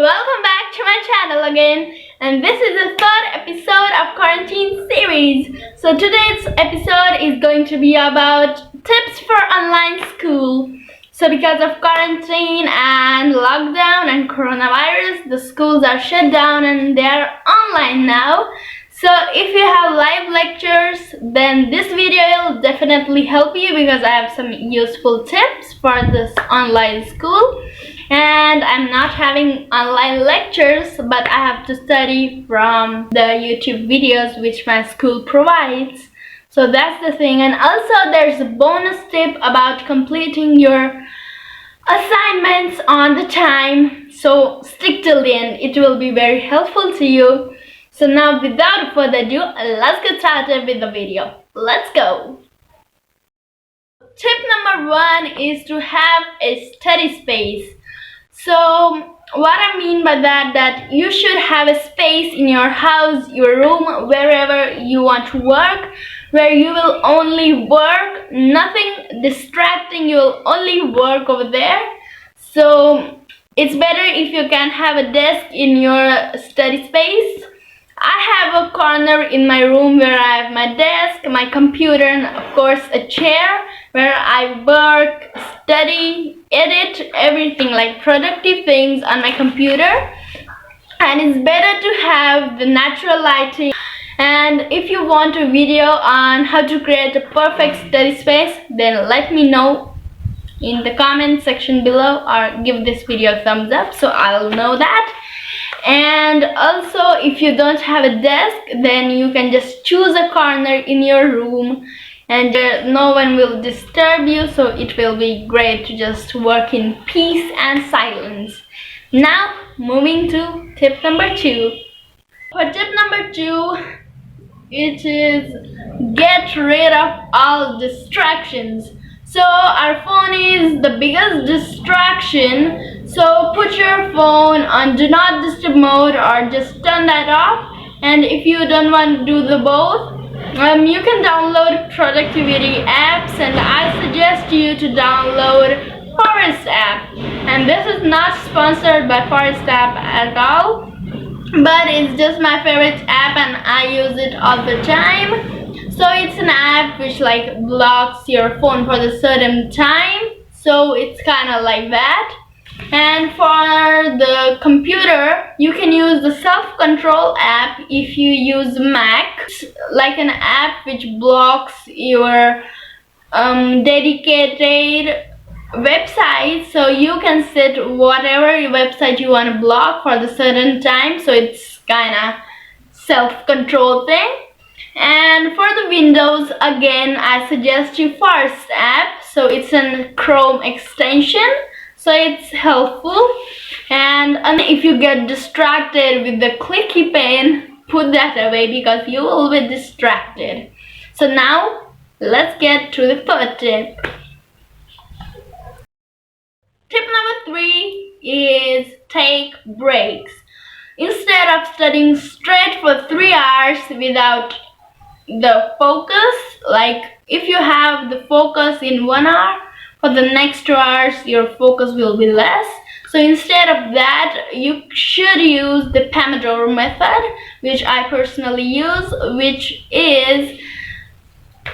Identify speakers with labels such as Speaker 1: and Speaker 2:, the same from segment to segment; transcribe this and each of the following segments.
Speaker 1: welcome back to my channel again, and this is the third episode of Quarantine series. So today's episode is going to be about tips for online school. So because of quarantine and lockdown and coronavirus, the schools are shut down and they are online now. So if you have live lectures, then this video will definitely help you because I have some useful tips for this online school. And I'm not having online lectures, but I have to study from the YouTube videos which my school provides. So that's the thing. And also there's a bonus tip about completing your assignments on the time. So stick till the end, it will be very helpful to you. So now without further ado, let's get started with the video. Let's go! Tip number 1 is to have a study space. So what I mean by that you should have a space in your house, your room, wherever you want to work, where you will only work, nothing distracting, you will only work over there. So it's better if you can have a desk in your study space. I have a corner in my room where I have my desk, my computer, and of course a chair where I work, study, edit, everything like productive things on my computer. And it's better to have the natural lighting. And if you want a video on how to create a perfect study space, then let me know in the comment section below or give this video a thumbs up so I'll know that. And also if you don't have a desk, then you can just choose a corner in your room and no one will disturb you, so it will be great to just work in peace and silence. Now moving to tip number 2. For tip number 2, it is get rid of all distractions. So our phone is the biggest distraction, so put your phone on do not disturb mode or just turn that off. And if you don't want to do the both, you can download productivity apps, and I suggest you to download Forest app. And this is not sponsored by Forest app at all, but it's just my favorite app and I use it all the time. So it's an app which like blocks your phone for the certain time, so it's kind of like that. And for the computer, you can use the self-control app if you use Mac. It's like an app which blocks your dedicated website, so you can set whatever website you want to block for the certain time. So it's kind of self-control thing. And for the Windows, again, I suggest you Forest app. So it's a Chrome extension, so it's helpful. And if you get distracted with the clicky pen, put that away because you will be distracted. So now let's get to the third tip. Tip number 3 is take breaks. Instead of studying straight for 3 hours without the focus, like if you have the focus in 1 hour, for the next 2 hours your focus will be less. So instead of that, you should use the Pomodoro method, which I personally use, which is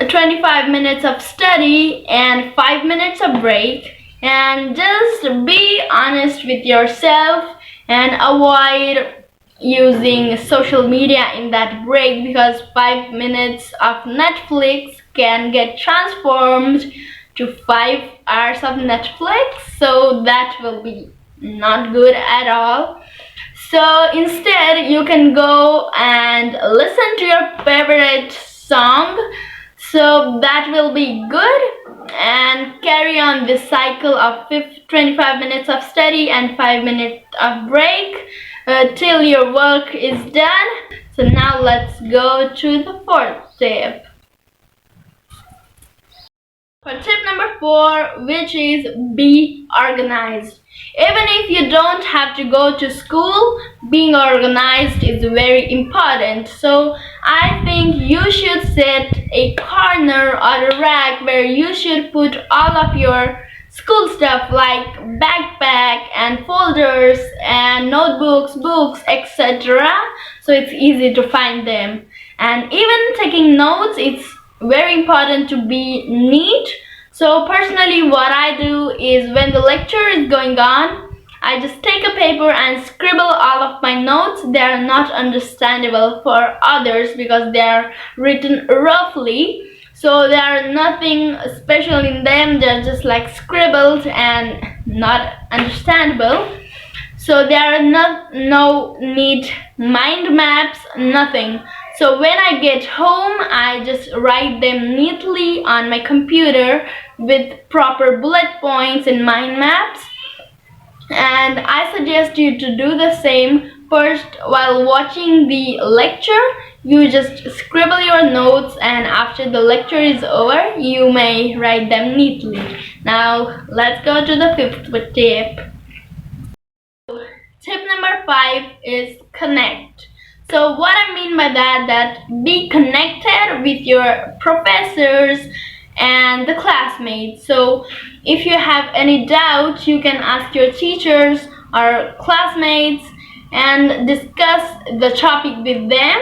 Speaker 1: 25 minutes of study and 5 minutes of break. And just be honest with yourself and avoid using social media in that break, because 5 minutes of Netflix can get transformed to 5 hours of Netflix, so that will be not good at all. So instead you can go and listen to your favorite song, so that will be good, and carry on this cycle of 25 minutes of study and 5 minutes of break till your work is done. So now let's go to the 4th tip. For tip number 4, which is be organized. Even if you don't have to go to school, being organized is very important. So I think you should set a corner or a rack where you should put all of your school stuff like backpack and folders and notebooks, books, etc. So it's easy to find them. And even taking notes, it's very important to be neat. So personally, what I do is when the lecture is going on, I just take a paper and scribble all of my notes. They are not understandable for others because they are written roughly. So there are nothing special in them. They're just like scribbled and not understandable. So there are no neat mind maps, nothing. So when I get home, I just write them neatly on my computer with proper bullet points and mind maps. And I suggest you to do the same. First, while watching the lecture, you just scribble your notes, and after the lecture is over, you may write them neatly. Now, let's go to the fifth tip. Tip number 5 is connect. So what I mean by that be connected with your professors and the classmates. So if you have any doubt, you can ask your teachers or classmates and discuss the topic with them.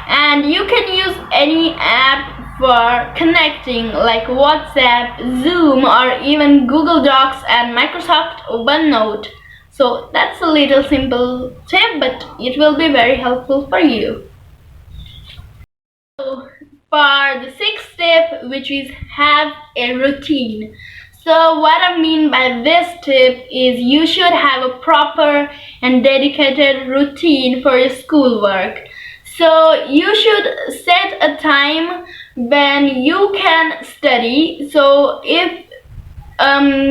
Speaker 1: And you can use any app for connecting like WhatsApp, Zoom, or even Google Docs and Microsoft OneNote. So that's a little simple tip, but it will be very helpful for you. So for the sixth tip, which is have a routine. So what I mean by this tip is you should have a proper and dedicated routine for your schoolwork. So you should set a time when you can study. So if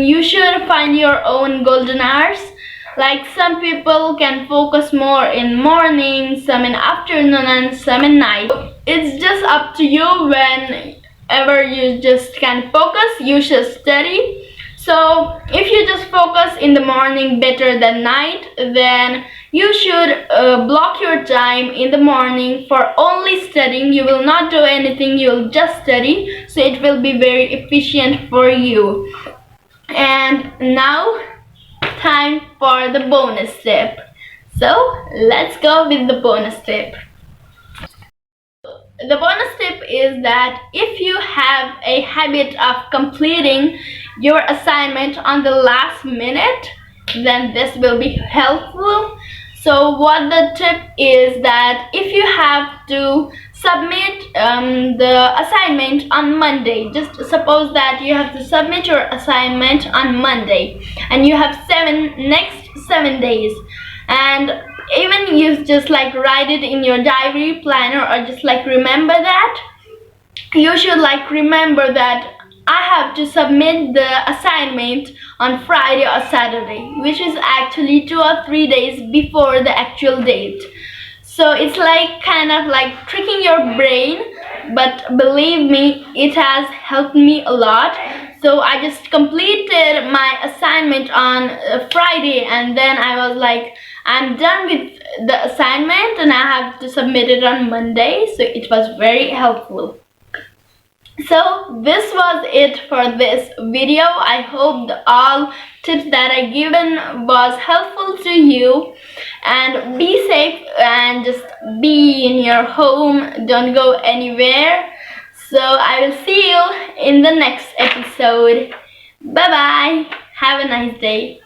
Speaker 1: you should find your own golden hours. Like some people can focus more in morning, some in afternoon, and some in night. It's just up to you. Whenever you just can focus, you should study. So if you just focus in the morning better than night, then you should block your time in the morning for only studying. You will not do anything, you will just study. So it will be very efficient for you. And now time for the bonus tip. So let's go with the bonus tip. The bonus tip is that if you have a habit of completing your assignment on the last minute, then this will be helpful. So what the tip is that if you have to submit the assignment on Monday, just suppose that you have to submit your assignment on Monday and you have next 7 days, and even you just like write it in your diary planner or just like remember that, you should like remember that I have to submit the assignment on Friday or Saturday, which is actually 2 or 3 days before the actual date. So it's like kind of like tricking your brain, but believe me, it has helped me a lot. So I just completed my assignment on Friday, and then I was like, I'm done with the assignment and I have to submit it on Monday. So it was very helpful. So this was it for this video. I hope all tips that I given was helpful to you, and be safe and just be in your home, don't go anywhere. So I will see you in the next episode. Bye bye, have a nice day.